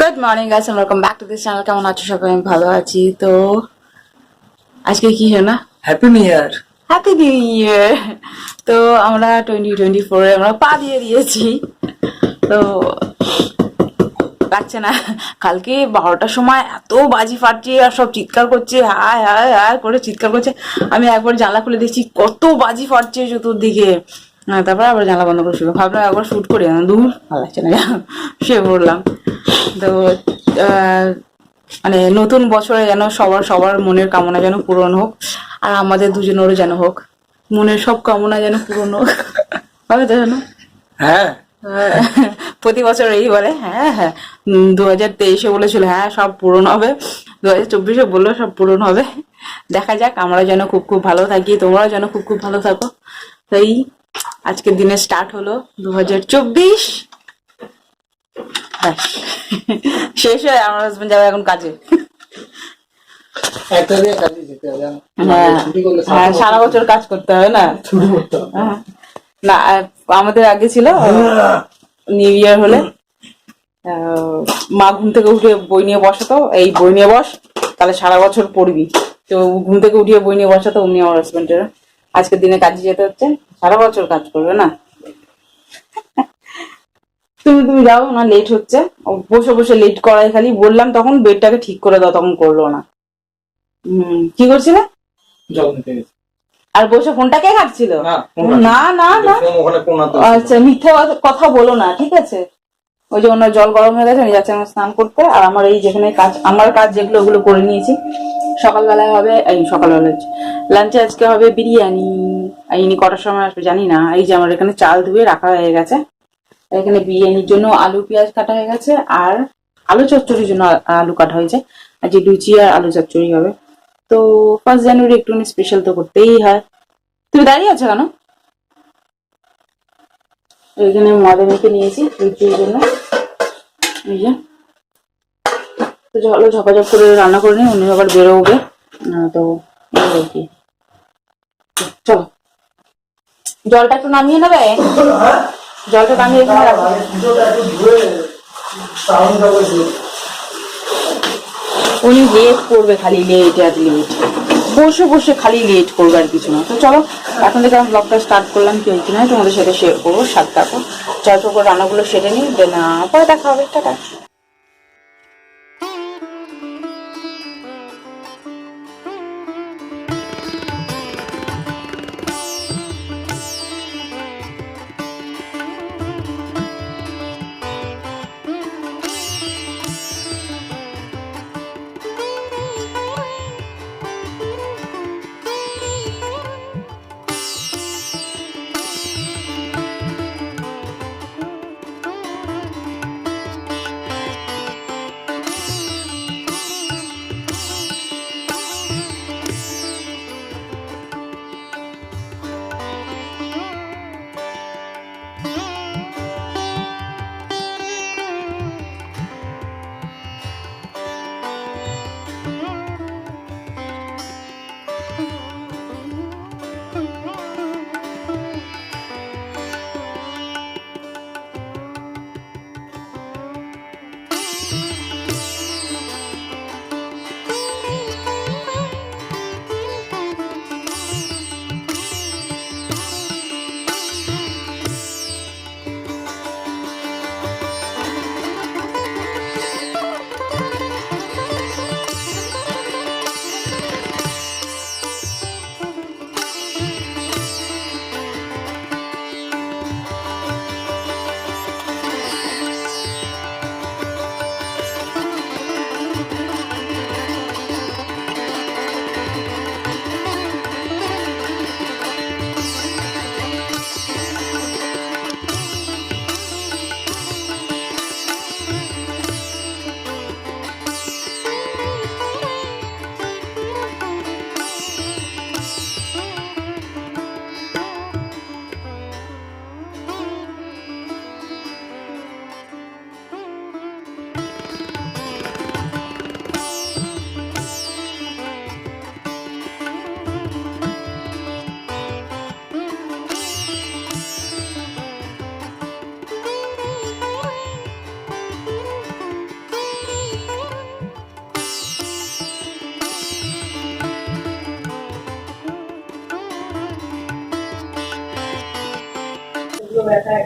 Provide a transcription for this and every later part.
Good morning guys, welcome back to this channel. কেমন আছো সবাই? আমি ভালো আছি। তো আজকে কি হয় না, happy new year. Happy new year. তো আমরা 2024 আমরা পা দিয়ে দিয়েছি। তো লাগছে না, কালকে 12টার সময় এত বাজি ফাটছে আর সব চিৎকার করছে, হায় হায় হায় করে চিৎকার করছে। আমি একবার জানলা খুলে দেখছি কত বাজি ফাটছে চতুর্দিকে। তারপর আবার জানলা বন্ধ করে শুরু ভাবলাম একবার শুট করে দূর ভালো লাগছে না, শুয়ে পড়লাম। তো মানে নতুন বছরে যেন সবার সবার মনের কামনা যেন পূরণ হোক, আর আমাদের দুজনেরও যেন হোক, মনের সব কামনা যেন পূরণ হোক। হবে তো যেন হ্যাঁ, প্রতি বছর এই বলে। হ্যাঁ হ্যাঁ, 2023-এ বলেছিল হ্যাঁ সব পূরণ হবে, 2024-এ বললো সব পূরণ হবে। দেখা যাক, আমরা যেন খুব খুব ভালো থাকি, তোমরাও যেন খুব খুব ভালো থাকো। তাই আজকের দিনে স্টার্ট হলো 2024। ব্যাস, শেষ হয়ে আমার হাজবেন্ড যাবে এখন কাজে। একটা দিয়ে কাজে যেতে হবে। হ্যাঁ ছুটি করলে হ্যাঁ, সারা বছর কাজ করতে হবে না। ছুটি করতে হবে। হ্যাঁ। না, আমাদের আগে ছিল নিউ ইয়ার হলে মা ঘুম থেকে উঠে বই নিয়ে বসাতো, এই বই নিয়ে বস, তাহলে সারা বছর পড়বি। তো ঘুম থেকে উঠিয়ে বই নিয়ে বসাতো অমনি আমার হাজবেন্ডের। আজকের দিনে কাজে যেতে হচ্ছে, সারা বছর কাজ করবে না। তুমি তুমি যাও না, লেট হচ্ছে। বসে বসে লেট করাই, খালি বললাম তখন বেডটাকে ঠিক করে দাও, তখন করলো না। কি করছিলে? জল নিতে গেছি। আর বসে ফোনটা কে ঘাটছিল? না, না না না, ওখানে কোন আচ্ছা মিথ্যা কথা বলো না, ঠিক আছে? ওই যে ওনার জল গরম হয়ে গেছে, আমি যাচ্ছি আমার স্নান করতে। আর আমার এই যেখানে কাজ, আমার কাজ যেগুলো ওগুলো করে নিয়েছি। সকালবেলায় হবে, এই সকালবেলা লাঞ্চে আজকে হবে বিরিয়ানি। আর ইনি কটার সময় আসবে জানি না। এই যে আমার এখানে চাল ধুয়ে রাখা হয়ে গেছে, এখানে বিরিয়ানির জন্য আলু পেঁয়াজ কাটা হয়ে গেছে, আর আলু চচ্চড়ির জন্য আলু কাটা হয়েছে। আর যে লুচি আর আলু চচ্চড়ি হবে। তো 1 জানুয়ারি একটুখানি স্পেশাল তো করতেই হয়। তুমি দাঁড়িয়ে আছো কেন? এইখানে ময়দা মেখে নিয়েছি লুচির জন্য। এই যে, তো চলো ঝপাঝপ করে রান্না করে নিই, উনি আবার বেরোবে। তো এই আর কি। চলো, জলটা একটু নামিয়ে নেবে, জলটা নামিয়ে এখানে রাখো। উনি লেট করবে, খালি লেট আর লেট, বসে বসে খালি লেট করবে আর কিছু না। তো চলো, এখন থেকে আমি ব্লগটা স্টার্ট করলাম কি হয়েছে না তোমাদের সাথে শেয়ার করবো। সাতটা চল করে রান্নাগুলো সেরে নিই, দেন পরে দেখা হবে। টাটা।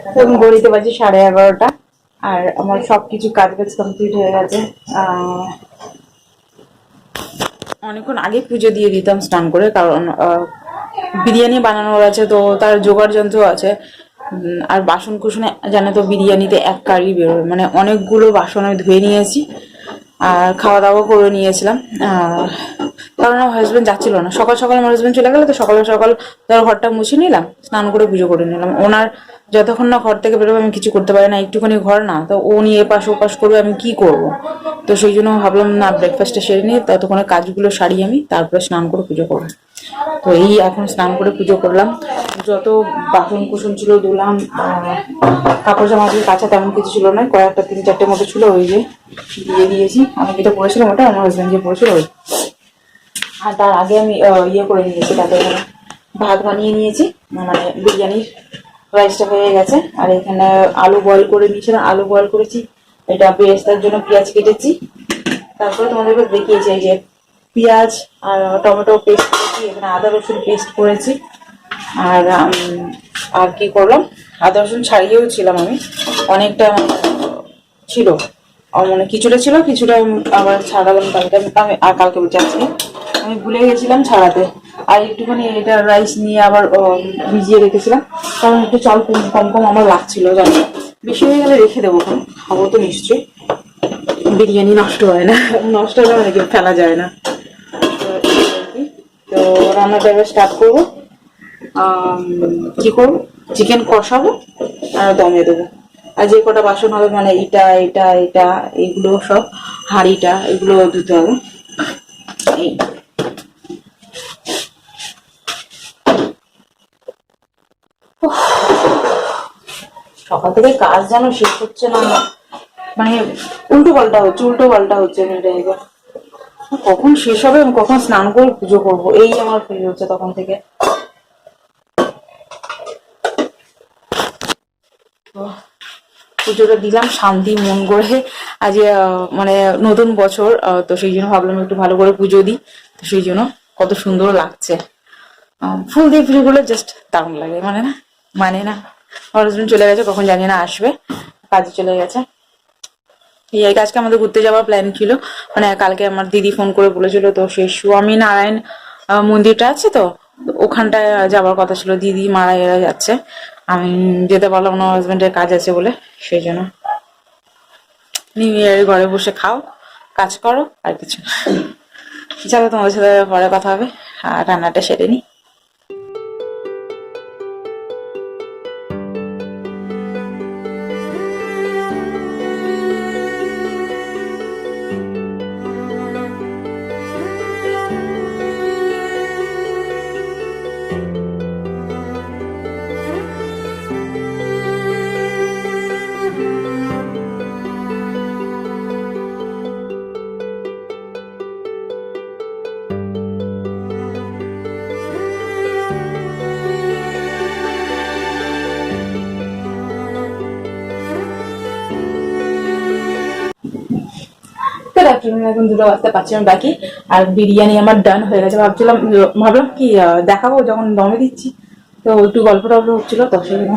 এখন ঘড়িতে বাজে 11:30, আর আমার সবকিছু কাজ কমপ্লিট হয়ে গেছে। অনেকক্ষণ আগে পুজো দিয়ে দিতাম স্নান করে, কারণ বিরিয়ানি বানানোর আছে, তো তার জোগাড় যন্ত্র আছে। আর বাসন কুসনে জানে তো বিরিয়ানিতে এক কারি বেরোবে, মানে অনেকগুলো বাসন আমি ধুয়ে নিয়েছি আর খাওয়া দাওয়া করে নিয়েছিলাম। কারণ আমার হাজবেন্ড যাচ্ছিল না, সকাল সকাল আমার হাজবেন্ড চলে গেলো, তো সকাল সকাল ধর ঘরটা মুছে নিলাম, স্নান করে পুজো করে নিলাম। ওনার যতক্ষণ না ঘর থেকে বেরোবে আমি কিছু করতে পারি না, একটুখানি ঘর না, তো ও নিয়ে এপাশ ওপাশ করবে, আমি কি করব। তো সেই জন্য ভাবলাম না, ব্রেকফাস্টটা সেরে নিয়ে ততক্ষণে কাজগুলো সারি আমি, তারপরে স্নান করে পুজো করবো। তো এই এখন স্নান করে পুজো করলাম, যত বাসন কুসন ছিল ধুলাম, কাপড় জামা কাঁচা তেমন কিছু ছিল না, কয়েকটা 3-4টে মতো ছিল, ওই যে দিয়ে দিয়েছি। আমি যেটা পরেছিলাম ওটা, আমার হাজবেন্ড যে পরেছিল ওই। আর তার আগে আমি ইয়ে করে নিয়েছি, তাতে ভাত বানিয়ে নিয়েছি, মানে বিরিয়ানির রাইসটা হয়ে গেছে। আর এখানে আলু বয়েল করে নিয়েছিলাম, আলু বয়েল করেছি, এটা বেরেস্তার জন্য পেঁয়াজ কেটেছি। তারপরে তোমাদেরকে দেখিয়েছি এই যে পেঁয়াজ আর টমেটো পেস্ট করেছি, এখানে আদা রসুন পেস্ট করেছি। আর আর কি করলাম, আদা রসুন ছাড়িয়েও ছিলাম আমি, অনেকটা ছিল, মানে কিছুটা ছিল, কিছুটা আবার ছাড়ালাম কালকে। আমি আর কালকে বলছি আজকে আমি ভুলে গেছিলাম ছাড়াতে। আর একটুখানি এটা রাইস নিয়ে আবার ভিজিয়ে রেখেছিলাম, কারণ একটু চাল কম কম আমার লাগছিল, জানি বেশি হয়ে গেলে রেখে দেবো, খাবো তো নিশ্চয়ই, বিরিয়ানি নষ্ট হয় না, নষ্ট হলে মানে ফেলা যায় না। তো রান্নাটা এবার স্টার্ট করবো। কি করবো, চিকেন কষাবো আর দমে দেবো। আর যে কটা বাসন হবে, মানে এটা এটা এটা এগুলো সব, হাঁড়িটা এগুলো ধুতে হবে। সকাল থেকে কাজ যেন শেষ হচ্ছে না, মানে উল্টো পাল্টা হচ্ছে মেয়েটা। কখন শেষ হবে, আমি কখন স্নান করে পুজো করবো, এই আমার ফিল হচ্ছে তখন থেকে। পুজোটা দিলাম শান্তি মন করে, আজ মানে নতুন বছর, তো সেই জন্য ভাবলাম একটু ভালো করে পুজো দিই। তো সেই জন্য কত সুন্দর লাগছে, ফুল দিয়ে পুজো করলে জাস্ট দারুণ লাগে, মানে না। আমার হাজবেন্ড চলে গেছে, কখন জানি না আসবে, কাজে চলে গেছে। এই আজকে আমাদের ঘুরতে যাওয়ার প্ল্যান ছিল, মানে কালকে আমার দিদি ফোন করে বলেছিল, তো সেই স্বামী নারায়ণ মন্দিরটা আছে, তো ওখানটায় যাওয়ার কথা ছিল, দিদি মারা এরা যাচ্ছে, আমি যেতে পারলাম না, হাজবেন্ডের কাজ আছে বলে। সেই জন্য নিউ ইয়ারের ঘরে বসে খাও, কাজ করো, আর কিছু না। চলো তোমাদের সাথে পরে কথা হবে, আর রান্নাটা সেরে নি। এখন 2টা বাজতে 5 মিনিট বাকি, আর বিরিয়ানি আমার ডান হয়ে গেছে। ভাবলাম কি দেখাবো যখন দমে দিচ্ছি, তো একটু গল্প টল্প হচ্ছিল, তো সেজন্য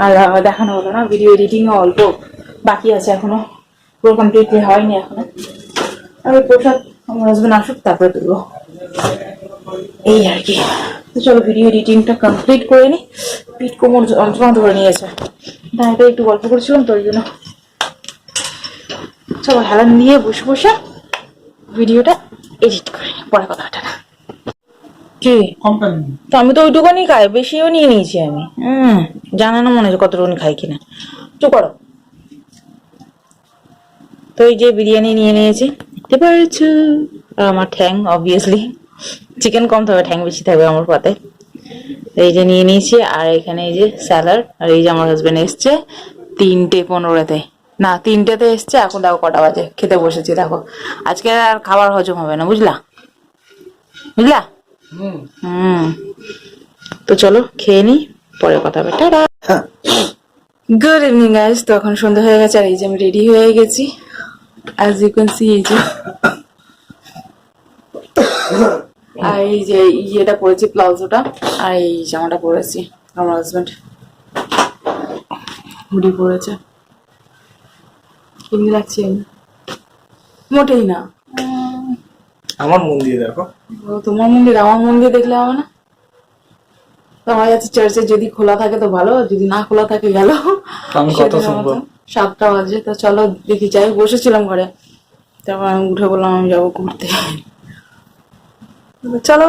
আর দেখানো হলো না। ভিডিও এডিটিং অল্প বাকি আছে এখনো, পুরো কমপ্লিটলি হয়নি এখনো। আর প্রসাদ আমার হাজবেন্ড আসুক তারপরে তুলবো, এই আর কি। তো চলো ভিডিও এডিটিংটা কমপ্লিট করে নি, পিঠ কোমর যন্ত্রণা ধরে নিয়েছে, তাই এটা একটু গল্প করছিলাম, তো ওই জন্য চলো হেলান দিয়ে বসে বসে ভিডিওটা এডিট করে পরে কথা ওঠে না কি। তো আমি তো ওইটুকুনি খাই, বেশিও নিয়ে নিয়েছি আমি। জানা না মনে হচ্ছে কতটুকুনি খাই কিনা, চুপ করো। তো এই যে বিরিয়ানি নিয়ে নিয়েছি, দেখতে পারছো, আমার ঠ্যাং অবভিয়াসলি, চিকেন কম থাকবে, ঠ্যাং বেশি থাকবে আমার পাতে। এই যে নিয়ে নিয়েছি, আর এখানে এই যে স্যালাড, আর এই যে আমার হাজবেন্ড এসছে 3:15 না 3টেতে এসছে। এখন দেখো কটা বাজে, খেতে বসেছি। দেখো আজকে আর খাবার হজম হবে না, বুঝলা। তো চলো খেয়ে নি, পরে কথা হবে, টাটা। গুড ইভিনিং গাইস, তো এখন সন্ধ্যা হয়ে গেছে, আর এই যে আমি রেডি হয়ে গেছি, অ্যাজ ইউ ক্যান সি। এই যে আর এই যে ইয়েটা পরেছি প্লাজোটা, আর এই জামাটা পরেছি। আমার হাজবেন্ড হুডি পড়েছে, কেমনি লাগছে? মোটেই না। আমার মন দিয়ে দেখো। ও তোমার মন্দির, আমার মন্দির দেখলে হবে না? তো আমার কাছে চার্চে যদি খোলা থাকে তো ভালো, যদি না খোলা থাকে গেল। আমি কথা শুনবো। 7টা বাজে, তো চলো দেখি যাই। বসেছিলাম ঘরে, তারপর আমি উঠে বললাম আমি যাবো ঘুরতে। চলো,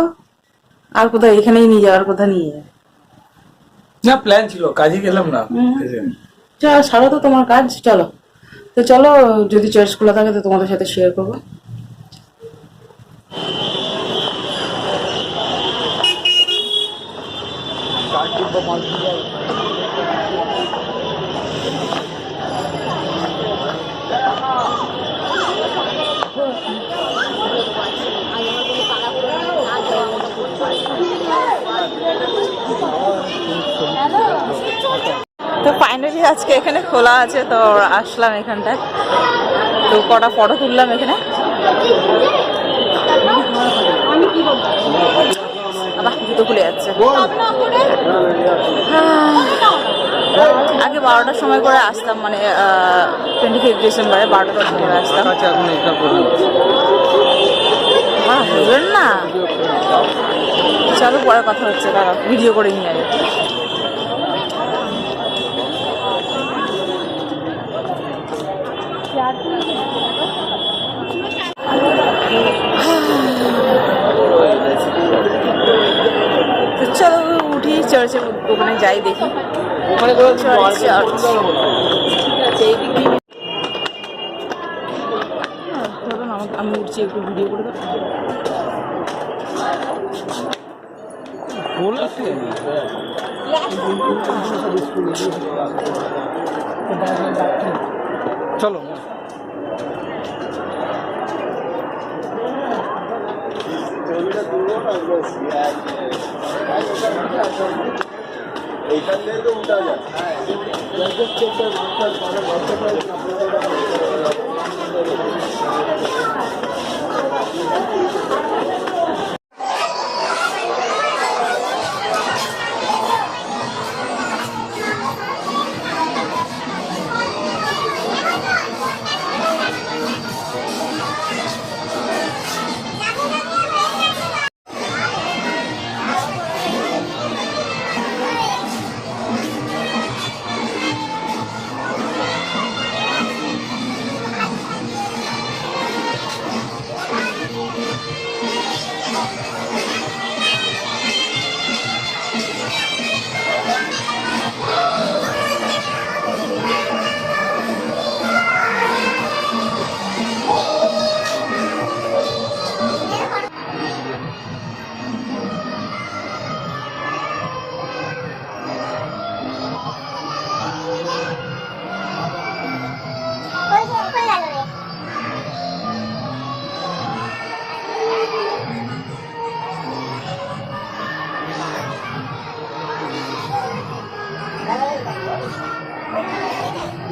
আর কোথায়? এখানেই নিয়ে যাওয়ার কথা নিয়ে যাবে। না, প্ল্যান ছিল, কাজে গেলাম না। ছাড়ো তো তোমার কাজ, চলো। তো চলো, যদি চার্চ খোলা থাকে তো তোমাদের সাথে শেয়ার করবো। তো ফাইনালি আজকে এখানে খোলা আছে, তো আসলাম এখানটায়। তো কটা ফটো তুললাম এখানে। আবার জুতো খুলে যাচ্ছে। আগে 12টার সময় করে আসতাম, মানে 25 ডিসেম্বরে 12টার সময় করে আসতাম। বুঝলেন না? চলো পরে কথা হচ্ছে, তারা ভিডিও করে নিয়ে আগে। তো চলো উঠি, চার্চের ওখানে যাই, দেখি। আমি উঠছি, একটু ভিডিও করে দেবো। চলো। এইখান থেকে তো উঠা যায়।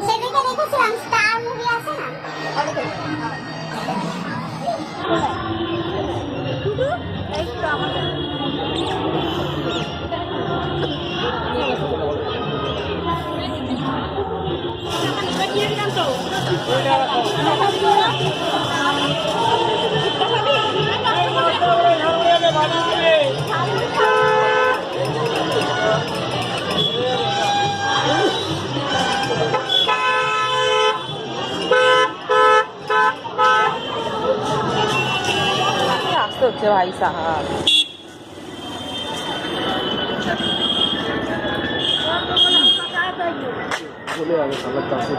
সেদিকে দেখেছিলাম স্টার মুভি আছে না, আসতে হচ্ছে ভাই সাহাব। চলে যাবে সালাদ চাষে।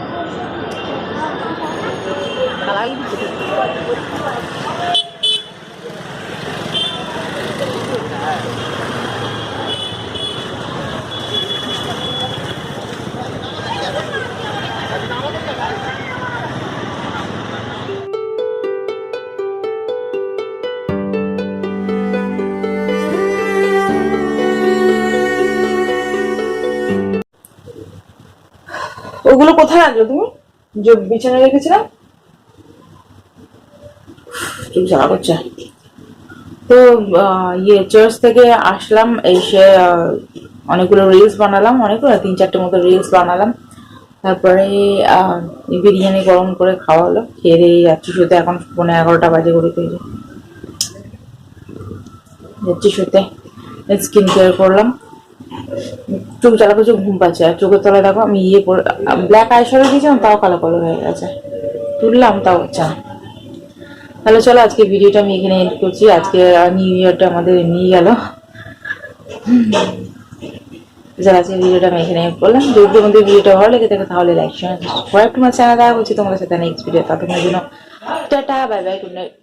ওগুলো কোথায় রাখলো তুমি, যে বিছানায় রেখেছিলাম? চুপ জ্বালা করছে। তো চার্চ থেকে আসলাম, এসে অনেকগুলো রিলস বানালাম, অনেকগুলো 3-4টে মতো রিলস বানালাম। তারপরে বিরিয়ানি গরম করে খাওয়া হলো, খেয়ে দিয়ে যাচ্ছি শুতে। এখন 11:30 বাজে করে পেয়েছি, যাচ্ছি শুতে। স্কিন কেয়ার করলাম, চোখ জ্বালা করছে, ঘুম পাচ্ছে। আর চোখের তলায় দেখো আমি ব্ল্যাক আইশ্যাডো দিয়েছিলাম, তাও কালো কালো হয়ে গেছে। তুললাম তাও হচ্ছে না। তাহলে চলো আজকে ভিডিওটা আমি এখানে এন্ড করছি। আজকে নিউ ইয়ারটা আমাদের এমনিই গেল। যারা আজকে ভিডিওটা আমি এখানে এন্ড করলাম। যদি তোমাদের ভিডিওটা ভালো লেগে থাকে তাহলে লাইক শেয়ার সাবস্ক্রাইব। তোমার চ্যানেল দেখা হচ্ছে তোমাদের সাথে নেক্সট ভিডিও। ততক্ষণের জন্য tata, bye bye, good night.